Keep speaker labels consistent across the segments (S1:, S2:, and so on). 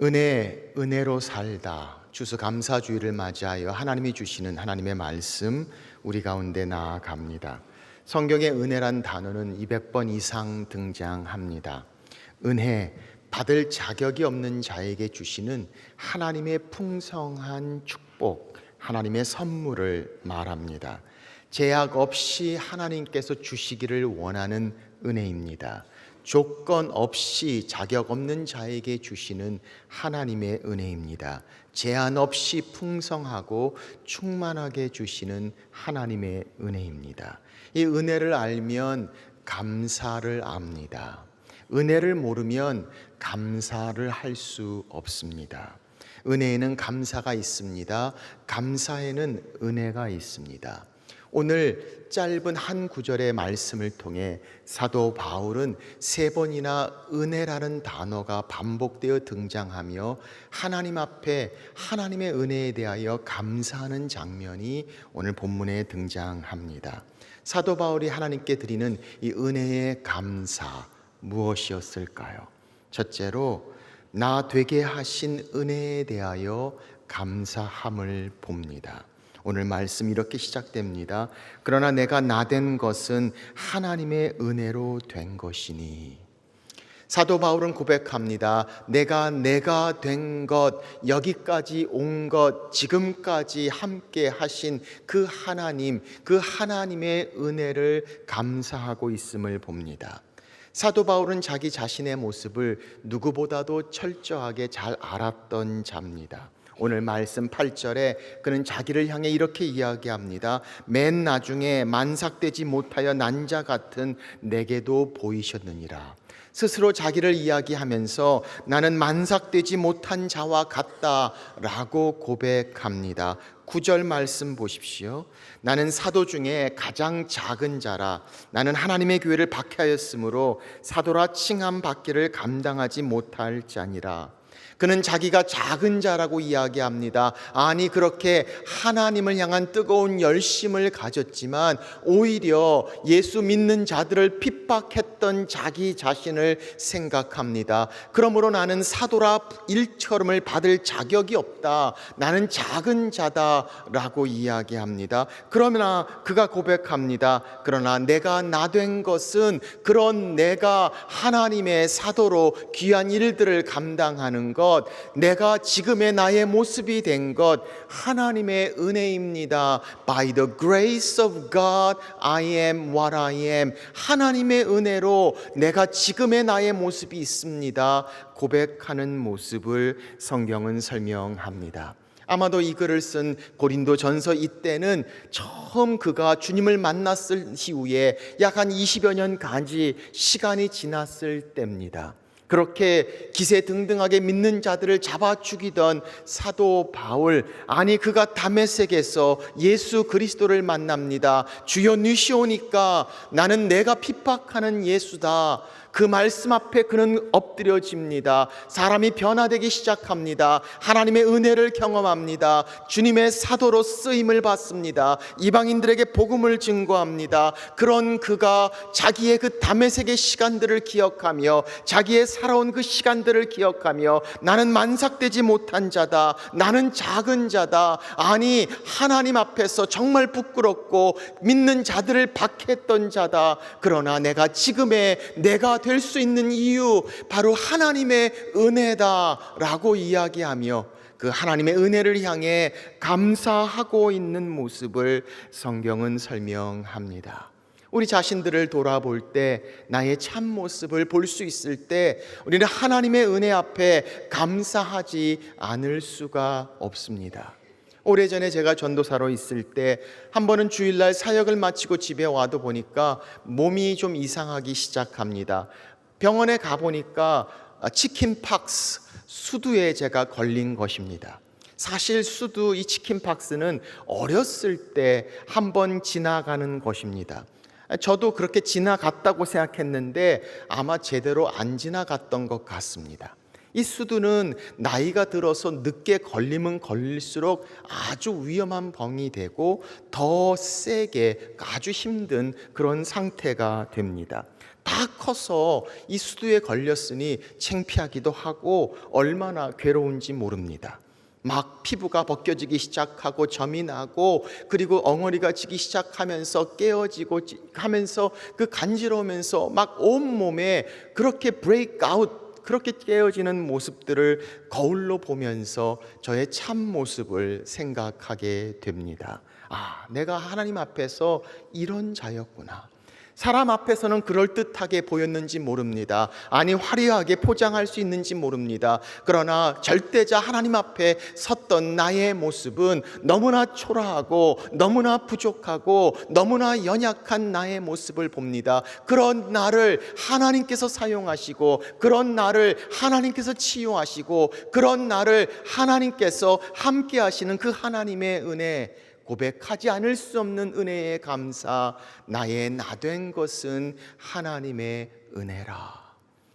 S1: 은혜로 살다. 추수감사주의를 맞이하여 하나님이 주시는 하나님의 말씀 우리 가운데 나아갑니다. 성경에 은혜란 단어는 200번 이상 등장합니다. 은혜, 받을 자격이 없는 자에게 주시는 하나님의 풍성한 축복, 하나님의 선물을 말합니다. 제약 없이 하나님께서 주시기를 원하는 은혜입니다. 조건 없이 자격 없는 자에게 주시는 하나님의 은혜입니다. 제한 없이 풍성하고 충만하게 주시는 하나님의 은혜입니다. 이 은혜를 알면 감사를 압니다. 은혜를 모르면 감사를 할 수 없습니다. 은혜에는 감사가 있습니다. 감사에는 은혜가 있습니다. 오늘 짧은 한 구절의 말씀을 통해 사도 바울은 3번이나 은혜라는 단어가 반복되어 등장하며 하나님 앞에 하나님의 은혜에 대하여 감사하는 장면이 오늘 본문에 등장합니다. 사도 바울이 하나님께 드리는 이 은혜의 감사 무엇이었을까요? 첫째로 나 되게 하신 은혜에 대하여 감사함을 봅니다. 오늘 말씀 이렇게 시작됩니다. 그러나 내가 나된 것은 하나님의 은혜로 된 것이니. 사도 바울은 고백합니다. 내가 된 것, 여기까지 온 것, 지금까지 함께 하신 그 하나님, 그 하나님의 은혜를 감사하고 있음을 봅니다. 사도 바울은 자기 자신의 모습을 누구보다도 철저하게 잘 알았던 자입니다. 오늘 말씀 8절에 그는 자기를 향해 이렇게 이야기합니다. 맨 나중에 만삭되지 못하여 난 자 같은 내게도 보이셨느니라. 스스로 자기를 이야기하면서 나는 만삭되지 못한 자와 같다라고 고백합니다. 9절 말씀 보십시오. 나는 사도 중에 가장 작은 자라. 나는 하나님의 교회를 박해하였으므로 사도라 칭함 받기를 감당하지 못할 자니라. 그는 자기가 작은 자라고 이야기합니다. 아니, 그렇게 하나님을 향한 뜨거운 열심을 가졌지만 오히려 예수 믿는 자들을 핍박했던 자기 자신을 생각합니다. 그러므로 나는 사도라 일처럼을 받을 자격이 없다. 나는 작은 자다라고 이야기합니다. 그러나 그가 고백합니다. 그러나 내가 나 된 것은 그런 내가 하나님의 사도로 귀한 일들을 감당하는 것, 내가 지금의 나의 모습이 된 것 하나님의 은혜입니다. By the grace of God, I am what I am. 하나님의 은혜로 내가 지금의 나의 모습이 있습니다. 고백하는 모습을 성경은 설명합니다. 아마도 이 글을 쓴 고린도전서 이때는 처음 그가 주님을 만났을 이후에 약 한 20여 년까지 시간이 지났을 때입니다. 그렇게 기세등등하게 믿는 자들을 잡아 죽이던 사도 바울, 아니 그가 다메섹에서 예수 그리스도를 만납니다. 주여 니시오니까 나는 내가 핍박하는 예수다. 그 말씀 앞에 그는 엎드려집니다. 사람이 변화되기 시작합니다. 하나님의 은혜를 경험합니다. 주님의 사도로 쓰임을 받습니다. 이방인들에게 복음을 증거합니다. 그런 그가 자기의 그 다메섹의 시간들을 기억하며 자기의 살아온 그 시간들을 기억하며 나는 만삭되지 못한 자다. 나는 작은 자다. 아니 하나님 앞에서 정말 부끄럽고 믿는 자들을 박해했던 자다. 그러나 내가 지금의 내가 될 수 있는 이유 바로 하나님의 은혜다라고 이야기하며 그 하나님의 은혜를 향해 감사하고 있는 모습을 성경은 설명합니다. 우리 자신들을 돌아볼 때 나의 참 모습을 볼 수 있을 때 우리는 하나님의 은혜 앞에 감사하지 않을 수가 없습니다. 오래전에 제가 전도사로 있을 때 한 번은 주일날 사역을 마치고 집에 와도 보니까 몸이 좀 이상하기 시작합니다. 병원에 가보니까 치킨팍스, 수두에 제가 걸린 것입니다. 사실 수두, 이 치킨팍스는 어렸을 때 한 번 지나가는 것입니다. 저도 그렇게 지나갔다고 생각했는데 아마 제대로 안 지나갔던 것 같습니다. 이 수두는 나이가 들어서 늦게 걸리면 걸릴수록 아주 위험한 병이 되고 더 세게 아주 힘든 그런 상태가 됩니다. 다 커서 이 수두에 걸렸으니 창피하기도 하고 얼마나 괴로운지 모릅니다. 막 피부가 벗겨지기 시작하고 점이 나고 그리고 엉어리가 지기 시작하면서 깨어지고 하면서 그 간지러우면서 막 온몸에 그렇게 브레이크아웃, 그렇게 깨어지는 모습들을 거울로 보면서 저의 참 모습을 생각하게 됩니다. 아, 내가 하나님 앞에서 이런 자였구나. 사람 앞에서는 그럴듯하게 보였는지 모릅니다. 아니, 화려하게 포장할 수 있는지 모릅니다. 그러나 절대자 하나님 앞에 섰던 나의 모습은 너무나 초라하고 너무나 부족하고 너무나 연약한 나의 모습을 봅니다. 그런 나를 하나님께서 사용하시고, 그런 나를 하나님께서 치유하시고, 그런 나를 하나님께서 함께 하시는 그 하나님의 은혜, 고백하지 않을 수 없는 은혜에 감사, 나의 나 된 것은 하나님의 은혜라.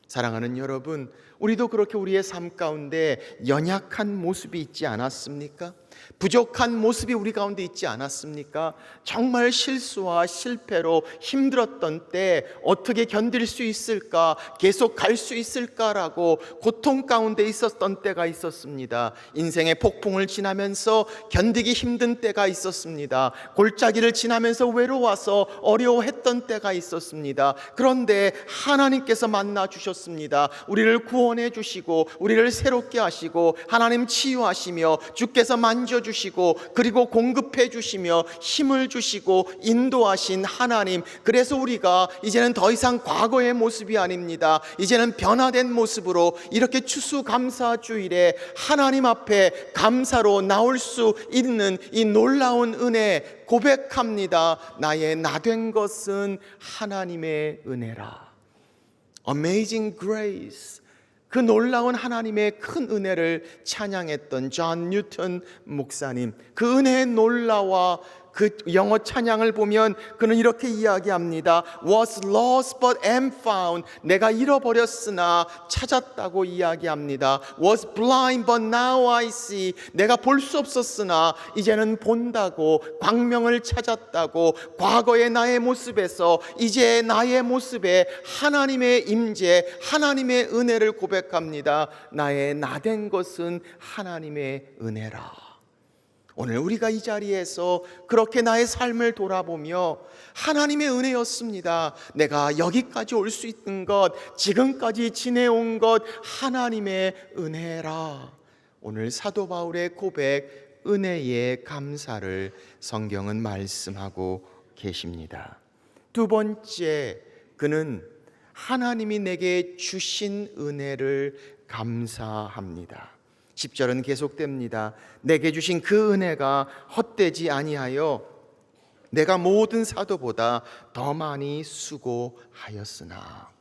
S1: 사랑하는 여러분, 우리도 그렇게 우리의 삶 가운데 연약한 모습이 있지 않았습니까? 부족한 모습이 우리 가운데 있지 않았습니까? 정말 실수와 실패로 힘들었던 때 어떻게 견딜 수 있을까? 계속 갈 수 있을까라고 고통 가운데 있었던 때가 있었습니다. 인생의 폭풍을 지나면서 견디기 힘든 때가 있었습니다. 골짜기를 지나면서 외로워서 어려워했던 때가 있었습니다. 그런데 하나님께서 만나 주셨습니다. 우리를 구원해 주시고 우리를 새롭게 하시고 하나님 치유하시며 주께서 만져주시고 그리고 공급해 주시며 힘을 주시고 인도하신 하나님, 그래서 우리가 이제는 더 이상 과거의 모습이 아닙니다. 이제는 변화된 모습으로 이렇게 추수감사주일에 하나님 앞에 감사로 나올 수 있는 이 놀라운 은혜 고백합니다. 나의 나 된 것은 하나님의 은혜라. Amazing grace, 그 놀라운 하나님의 큰 은혜를 찬양했던 존 뉴턴 목사님, 그 은혜의 놀라와 그 영어 찬양을 보면 그는 이렇게 이야기합니다. Was lost but am found. 내가 잃어버렸으나 찾았다고 이야기합니다. Was blind but now I see. 내가 볼 수 없었으나 이제는 본다고, 광명을 찾았다고, 과거의 나의 모습에서 이제 나의 모습에 하나님의 임재, 하나님의 은혜를 고백합니다. 나의 나 된 것은 하나님의 은혜라. 오늘 우리가 이 자리에서 그렇게 나의 삶을 돌아보며 하나님의 은혜였습니다. 내가 여기까지 올 수 있는 것, 지금까지 지내온 것 하나님의 은혜라. 오늘 사도 바울의 고백, 은혜의 감사를 성경은 말씀하고 계십니다. 두 번째, 그는 하나님이 내게 주신 은혜를 감사합니다. 10절은 계속됩니다. 내게 주신 그 은혜가 헛되지 아니하여 내가 모든 사도보다 더 많이 수고하였으나.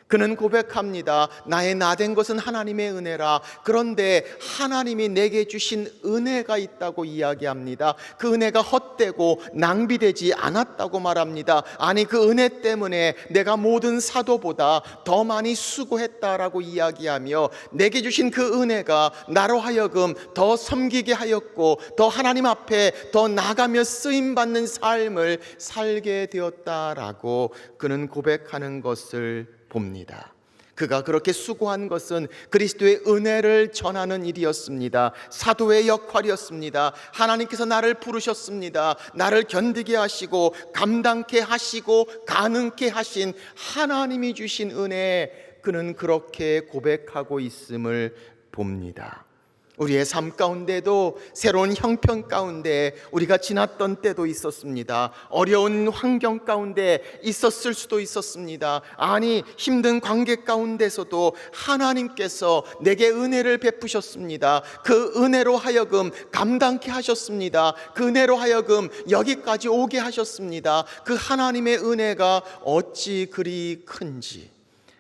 S1: 그는 고백합니다. 나의 나 된 것은 하나님의 은혜라. 그런데 하나님이 내게 주신 은혜가 있다고 이야기합니다. 그 은혜가 헛되고 낭비되지 않았다고 말합니다. 아니, 그 은혜 때문에 내가 모든 사도보다 더 많이 수고했다라고 이야기하며 내게 주신 그 은혜가 나로 하여금 더 섬기게 하였고 더 하나님 앞에 더 나가며 쓰임받는 삶을 살게 되었다라고 그는 고백하는 것을 봅니다. 그가 그렇게 수고한 것은 그리스도의 은혜를 전하는 일이었습니다. 사도의 역할이었습니다. 하나님께서 나를 부르셨습니다. 나를 견디게 하시고 감당케 하시고 가능케 하신 하나님이 주신 은혜, 그는 그렇게 고백하고 있음을 봅니다. 우리의 삶 가운데도 새로운 형편 가운데 우리가 지났던 때도 있었습니다. 어려운 환경 가운데 있었을 수도 있었습니다. 아니, 힘든 관계 가운데서도 하나님께서 내게 은혜를 베푸셨습니다. 그 은혜로 하여금 감당케 하셨습니다. 그 은혜로 하여금 여기까지 오게 하셨습니다. 그 하나님의 은혜가 어찌 그리 큰지,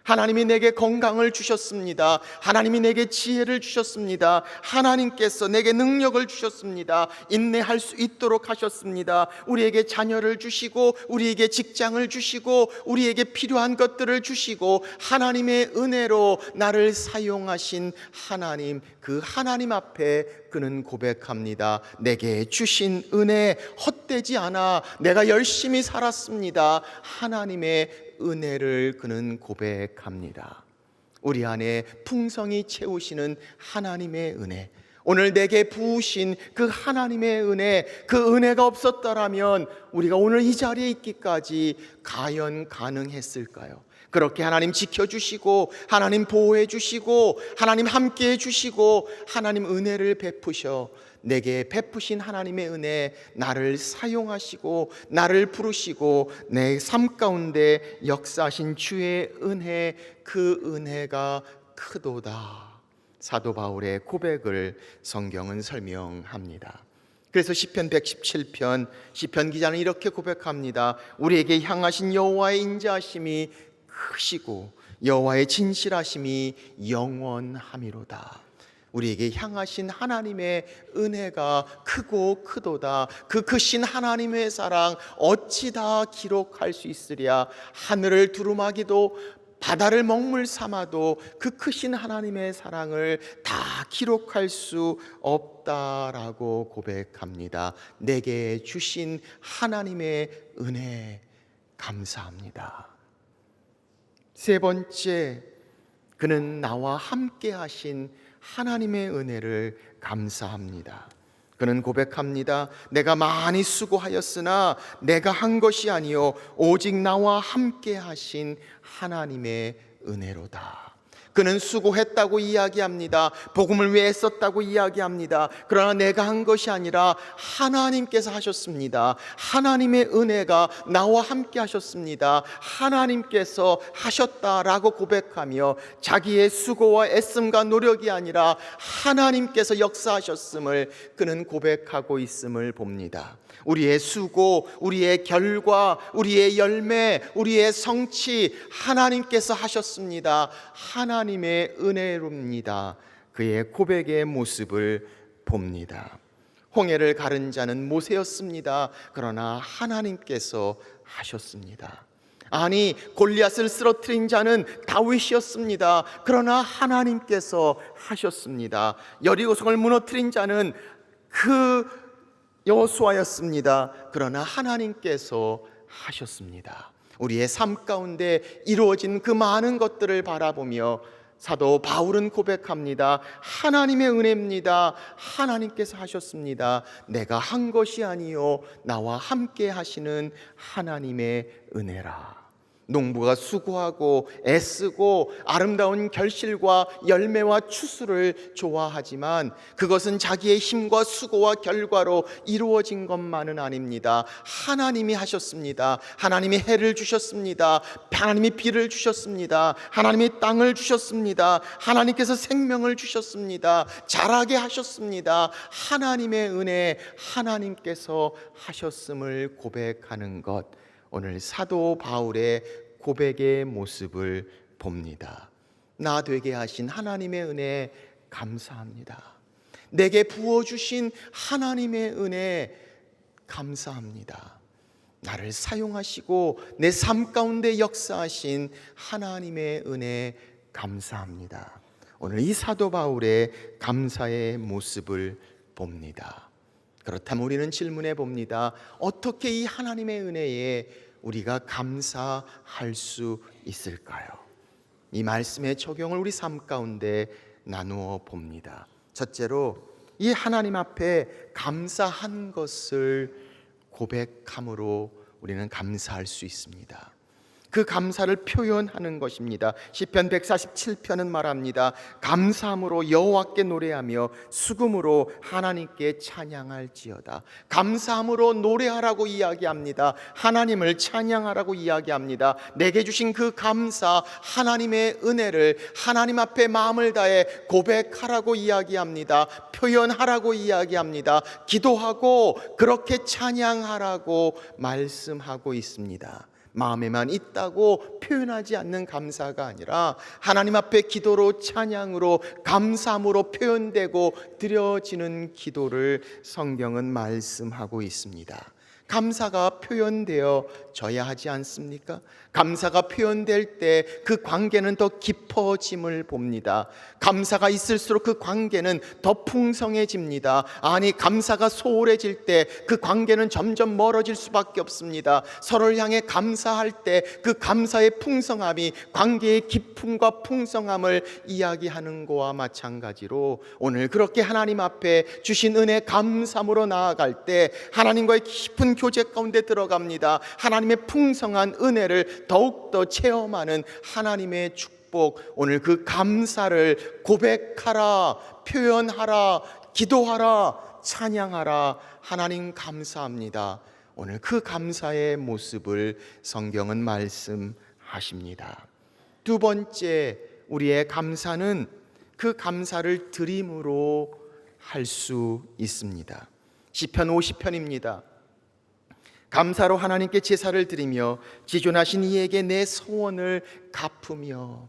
S1: 하나님이 내게 건강을 주셨습니다. 하나님이 내게 지혜를 주셨습니다. 하나님께서 내게 능력을 주셨습니다. 인내할 수 있도록 하셨습니다. 우리에게 자녀를 주시고 우리에게 직장을 주시고 우리에게 필요한 것들을 주시고 하나님의 은혜로 나를 사용하신 하나님, 그 하나님 앞에 그는 고백합니다. 내게 주신 은혜 헛되지 않아 내가 열심히 살았습니다. 하나님의 은혜를 그는 고백합니다. 우리 안에 풍성히 채우시는 하나님의 은혜, 오늘 내게 부으신 그 하나님의 은혜, 그 은혜가 없었더라면 우리가 오늘 이 자리에 있기까지 과연 가능했을까요? 그렇게 하나님 지켜주시고 하나님 보호해 주시고 하나님 함께해 주시고 하나님 은혜를 베푸셔 내게 베푸신 하나님의 은혜, 나를 사용하시고 나를 부르시고 내 삶 가운데 역사하신 주의 은혜, 그 은혜가 크도다. 사도 바울의 고백을 성경은 설명합니다. 그래서 시편 117편 시편 기자는 이렇게 고백합니다. 우리에게 향하신 여호와의 인자하심이 크시고 여호와의 진실하심이 영원함이로다. 우리에게 향하신 하나님의 은혜가 크고 크도다. 그 크신 하나님의 사랑 어찌 다 기록할 수 있으랴. 하늘을 두루마기도 바다를 먹물 삼아도 그 크신 하나님의 사랑을 다 기록할 수 없다라고 고백합니다. 내게 주신 하나님의 은혜 감사합니다. 세 번째, 그는 나와 함께 하신 하나님의 은혜를 감사합니다. 그는 고백합니다. 내가 많이 수고하였으나 내가 한 것이 아니요 오직 나와 함께 하신 하나님의 은혜로다. 그는 수고했다고 이야기합니다. 복음을 위해 썼다고 이야기합니다. 그러나 내가 한 것이 아니라 하나님께서 하셨습니다. 하나님의 은혜가 나와 함께 하셨습니다. 하나님께서 하셨다라고 고백하며 자기의 수고와 애씀과 노력이 아니라 하나님께서 역사하셨음을 그는 고백하고 있음을 봅니다. 우리의 수고, 우리의 결과, 우리의 열매, 우리의 성취 하나님께서 하셨습니다. 하나님의 은혜로입니다. 그의 고백의 모습을 봅니다. 홍해를 가른 자는 모세였습니다. 그러나 하나님께서 하셨습니다. 아니, 골리앗을 쓰러뜨린 자는 다윗이었습니다. 그러나 하나님께서 하셨습니다. 여리고성을 무너뜨린 자는 그 여호수아였습니다. 그러나 하나님께서 하셨습니다. 우리의 삶 가운데 이루어진 그 많은 것들을 바라보며 사도 바울은 고백합니다. 하나님의 은혜입니다. 하나님께서 하셨습니다. 내가 한 것이 아니요 나와 함께 하시는 하나님의 은혜라. 농부가 수고하고 애쓰고 아름다운 결실과 열매와 추수를 좋아하지만 그것은 자기의 힘과 수고와 결과로 이루어진 것만은 아닙니다. 하나님이 하셨습니다. 하나님이 해를 주셨습니다. 하나님이 비를 주셨습니다. 하나님이 땅을 주셨습니다. 하나님께서 생명을 주셨습니다. 자라게 하셨습니다. 하나님의 은혜, 하나님께서 하셨음을 고백하는 것, 오늘 사도 바울의 고백의 모습을 봅니다. 나 되게 하신 하나님의 은혜 감사합니다. 내게 부어주신 하나님의 은혜 감사합니다. 나를 사용하시고 내 삶 가운데 역사하신 하나님의 은혜 감사합니다. 오늘 이 사도 바울의 감사의 모습을 봅니다. 그렇다면 우리는 질문해 봅니다. 어떻게 이 하나님의 은혜에 우리가 감사할 수 있을까요? 이 말씀의 적용을 우리 삶 가운데 나누어 봅니다. 첫째로, 이 하나님 앞에 감사한 것을 고백함으로 우리는 감사할 수 있습니다. 그 감사를 표현하는 것입니다. 시편 147편은 말합니다. 감사함으로 여호와께 노래하며 수금으로 하나님께 찬양할지어다. 감사함으로 노래하라고 이야기합니다. 하나님을 찬양하라고 이야기합니다. 내게 주신 그 감사, 하나님의 은혜를 하나님 앞에 마음을 다해 고백하라고 이야기합니다. 표현하라고 이야기합니다. 기도하고 그렇게 찬양하라고 말씀하고 있습니다. 마음에만 있다고 표현하지 않는 감사가 아니라 하나님 앞에 기도로, 찬양으로, 감사함으로 표현되고 드려지는 기도를 성경은 말씀하고 있습니다. 감사가 표현되어 져야 하지 않습니까? 감사가 표현될 때 그 관계는 더 깊어짐을 봅니다. 감사가 있을수록 그 관계는 더 풍성해집니다. 아니, 감사가 소홀해질 때 그 관계는 점점 멀어질 수밖에 없습니다. 서로를 향해 감사할 때 그 감사의 풍성함이 관계의 깊음과 풍성함을 이야기하는 거와 마찬가지로 오늘 그렇게 하나님 앞에 주신 은혜 감사함으로 나아갈 때 하나님과의 깊은 교제 가운데 들어갑니다. 하나님의 풍성한 은혜를 더욱더 체험하는 하나님의 축복, 오늘 그 감사를 고백하라, 표현하라, 기도하라, 찬양하라. 하나님 감사합니다. 오늘 그 감사의 모습을 성경은 말씀하십니다. 두 번째, 우리의 감사는 그 감사를 드림으로 할 수 있습니다. 시편 50편입니다. 감사로 하나님께 제사를 드리며 지존하신 이에게 내 소원을 갚으며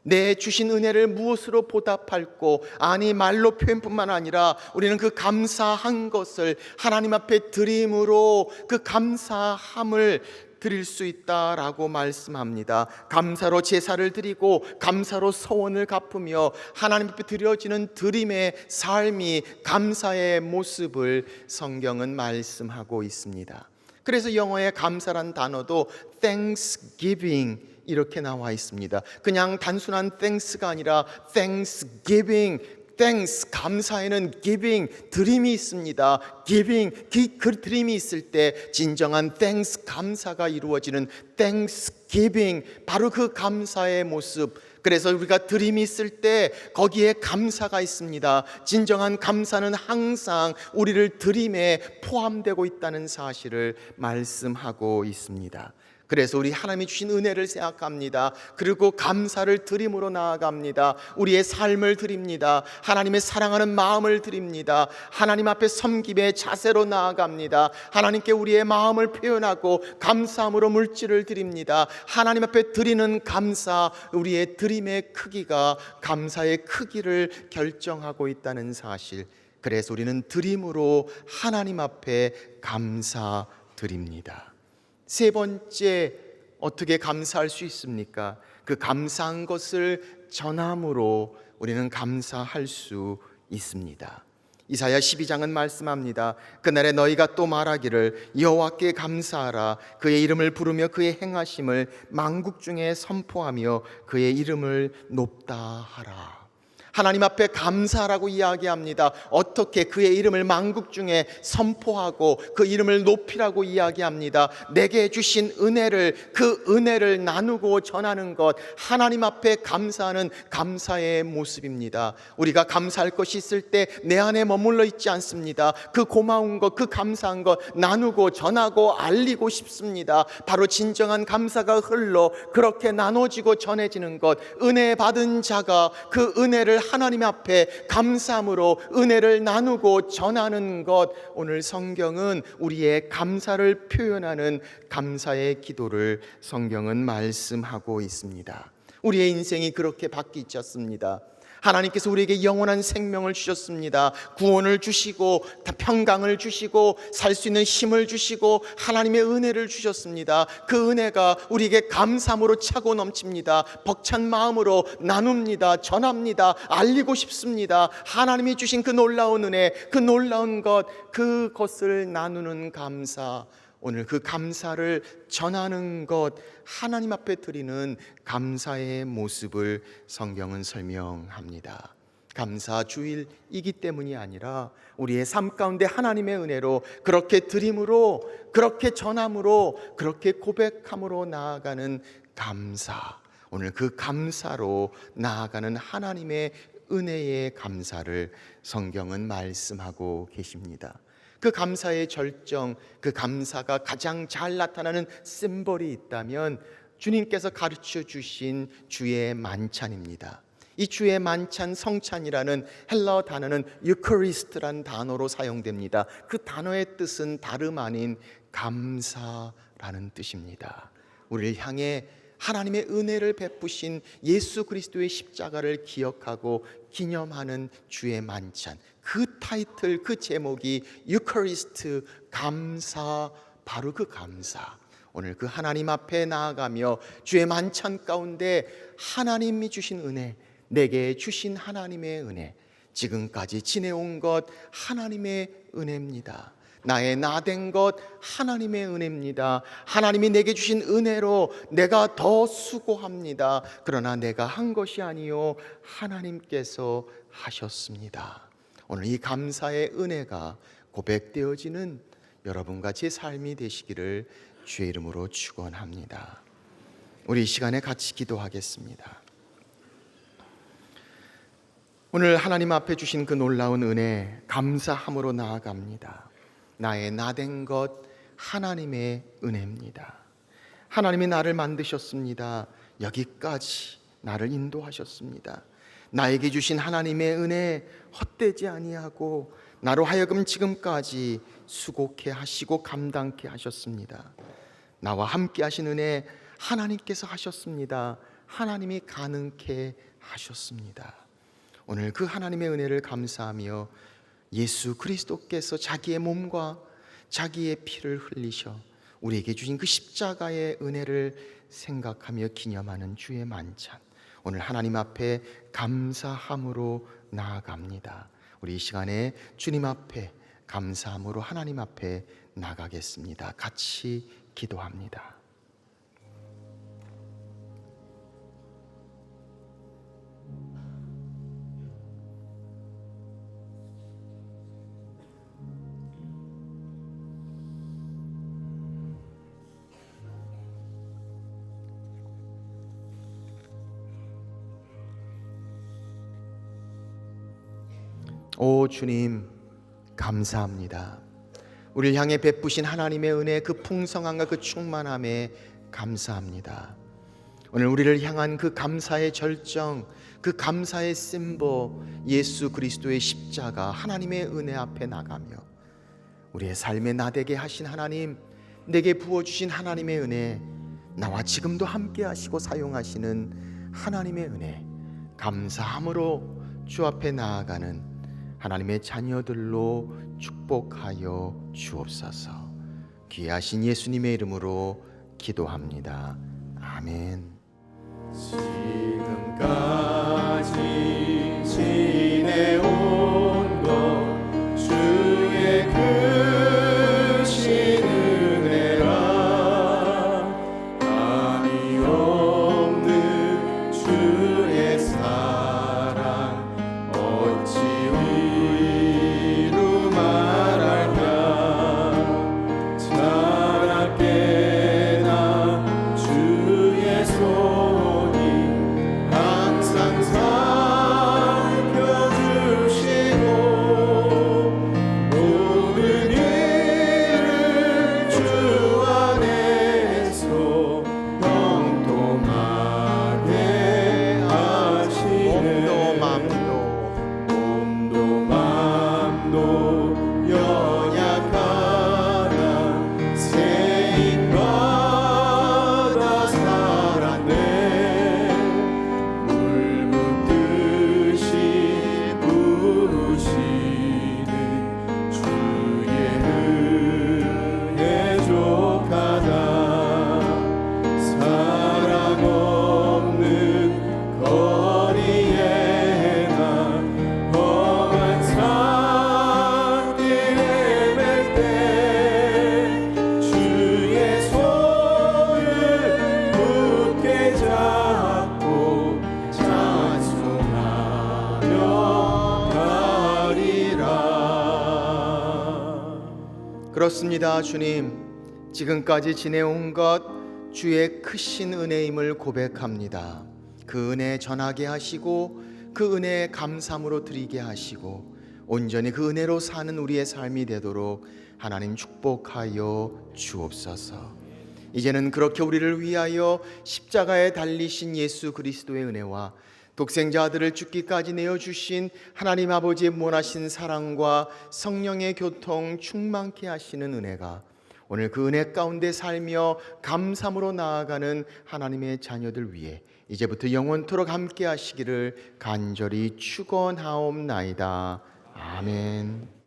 S1: 내 주신 은혜를 무엇으로 보답할꼬. 아니, 말로 표현뿐만 아니라 우리는 그 감사한 것을 하나님 앞에 드림으로 그 감사함을 드릴 수 있다라고 말씀합니다. 감사로 제사를 드리고 감사로 소원을 갚으며 하나님 앞에 드려지는 드림의 삶이 감사의 모습을 성경은 말씀하고 있습니다. 그래서 영어의 감사란 단어도 thanksgiving 이렇게 나와 있습니다. 그냥 단순한 thanks가 아니라 thanksgiving. thanks, 감사에는 giving, 드림이 있습니다. giving, 그 드림이 있을 때 진정한 thanks, 감사가 이루어지는 thanksgiving, 바로 그 감사의 모습. 그래서 우리가 드림이 있을 때 거기에 감사가 있습니다. 진정한 감사는 항상 우리를 드림에 포함되고 있다는 사실을 말씀하고 있습니다. 그래서 우리 하나님이 주신 은혜를 생각합니다. 그리고 감사를 드림으로 나아갑니다. 우리의 삶을 드립니다. 하나님의 사랑하는 마음을 드립니다. 하나님 앞에 섬김의 자세로 나아갑니다. 하나님께 우리의 마음을 표현하고 감사함으로 물질을 드립니다. 하나님 앞에 드리는 감사, 우리의 드림의 크기가 감사의 크기를 결정하고 있다는 사실. 그래서 우리는 드림으로 하나님 앞에 감사드립니다. 세 번째, 어떻게 감사할 수 있습니까? 그 감사한 것을 전함으로 우리는 감사할 수 있습니다. 이사야 12장은 말씀합니다. 그날에 너희가 또 말하기를 여호와께 감사하라. 그의 이름을 부르며 그의 행하심을 만국 중에 선포하며 그의 이름을 높다 하라. 하나님 앞에 감사라고 이야기합니다. 어떻게? 그의 이름을 만국 중에 선포하고 그 이름을 높이라고 이야기합니다. 내게 주신 은혜를, 그 은혜를 나누고 전하는 것, 하나님 앞에 감사하는 감사의 모습입니다. 우리가 감사할 것이 있을 때 내 안에 머물러 있지 않습니다. 그 고마운 것, 그 감사한 것 나누고 전하고 알리고 싶습니다. 바로 진정한 감사가 흘러 그렇게 나눠지고 전해지는 것, 은혜 받은 자가 그 은혜를 하나님 앞에 감사함으로 은혜를 나누고 전하는 것, 오늘 성경은 우리의 감사를 표현하는 감사의 기도를 성경은 말씀하고 있습니다. 우리의 인생이 그렇게 바뀌지 않습니다. 하나님께서 우리에게 영원한 생명을 주셨습니다. 구원을 주시고 평강을 주시고 살 수 있는 힘을 주시고 하나님의 은혜를 주셨습니다. 그 은혜가 우리에게 감사함으로 차고 넘칩니다. 벅찬 마음으로 나눕니다. 전합니다. 알리고 싶습니다. 하나님이 주신 그 놀라운 은혜, 그 놀라운 것, 그것을 나누는 감사, 오늘 그 감사를 전하는 것, 하나님 앞에 드리는 감사의 모습을 성경은 설명합니다. 감사 주일이기 때문이 아니라 우리의 삶 가운데 하나님의 은혜로 그렇게 드림으로, 그렇게 전함으로, 그렇게 고백함으로 나아가는 감사, 오늘 그 감사로 나아가는 하나님의 은혜의 감사를 성경은 말씀하고 계십니다. 그 감사의 절정, 그 감사가 가장 잘 나타나는 심볼이 있다면 주님께서 가르쳐 주신 주의 만찬입니다. 이 주의 만찬, 성찬이라는 헬라어 단어는 유커리스트란 단어로 사용됩니다. 그 단어의 뜻은 다름 아닌 감사라는 뜻입니다. 우리를 향해 하나님의 은혜를 베푸신 예수 그리스도의 십자가를 기억하고 기념하는 주의 만찬, 그 타이틀, 그 제목이 유카리스트, 감사, 바로 그 감사. 오늘 그 하나님 앞에 나아가며 주의 만찬 가운데 하나님이 주신 은혜, 내게 주신 하나님의 은혜, 지금까지 지내온 것 하나님의 은혜입니다. 나의 나된 것 하나님의 은혜입니다. 하나님이 내게 주신 은혜로 내가 더 수고합니다. 그러나 내가 한 것이 아니요 하나님께서 하셨습니다. 오늘 이 감사의 은혜가 고백되어지는 여러분과 제 삶이 되시기를 주의 이름으로 축원합니다. 우리 이 시간에 같이 기도하겠습니다. 오늘 하나님 앞에 주신 그 놀라운 은혜 감사함으로 나아갑니다. 나의 나된 것 하나님의 은혜입니다. 하나님이 나를 만드셨습니다. 여기까지 나를 인도하셨습니다. 나에게 주신 하나님의 은혜 헛되지 아니하고 나로 하여금 지금까지 수고케 하시고 감당케 하셨습니다. 나와 함께 하신 은혜 하나님께서 하셨습니다. 하나님이 가능케 하셨습니다. 오늘 그 하나님의 은혜를 감사하며 예수 그리스도께서 자기의 몸과 자기의 피를 흘리셔 우리에게 주신 그 십자가의 은혜를 생각하며 기념하는 주의 만찬, 오늘 하나님 앞에 감사함으로 나아갑니다. 우리 이 시간에 주님 앞에 감사함으로 하나님 앞에 나가겠습니다. 같이 기도합니다. 오 주님, 감사합니다. 우리를 향해 베푸신 하나님의 은혜, 그 풍성함과 그 충만함에 감사합니다. 오늘 우리를 향한 그 감사의 절정, 그 감사의 심볼, 예수 그리스도의 십자가, 하나님의 은혜 앞에 나가며 우리의 삶에 나되게 하신 하나님, 내게 부어주신 하나님의 은혜, 나와 지금도 함께 하시고 사용하시는 하나님의 은혜, 감사함으로 주 앞에 나아가는 하나님의 자녀들로 축복하여 주옵소서. 귀하신 예수님의 이름으로 기도합니다. 아멘.
S2: 지금까지 지내온 것 주의 크신 은혜라, 감이 없는 주의 사랑 어찌 위로 말할까. 자라깨나 주의 손이 항상 살펴주시고 모든 일을 주 안에서 형통하게 하시네. 몸도 맘도 연약하나 세임받아 살았네. 물 붓듯이 부으시는 주의 은혜 족하다. 사랑 없는 거리에 나 험한 산길 헤맬 때 주의 손을 굳게 잡고 찬송하며 가리라.
S1: 그렇습니다. 주님, 지금까지 지내온 것 주의 크신 은혜임을 고백합니다. 그 은혜 전하게 하시고 그 은혜에 감사함으로 드리게 하시고 온전히 그 은혜로 사는 우리의 삶이 되도록 하나님 축복하여 주옵소서. 이제는 그렇게 우리를 위하여 십자가에 달리신 예수 그리스도의 은혜와 독생자 아들을 죽기까지 내어주신 하나님 아버지의 무한하신 사랑과 성령의 교통 충만케 하시는 은혜가 오늘 그 은혜 가운데 살며 감사함으로 나아가는 하나님의 자녀들 위해 이제부터 영원토록 함께 하시기를 간절히 축원하옵나이다. 아멘.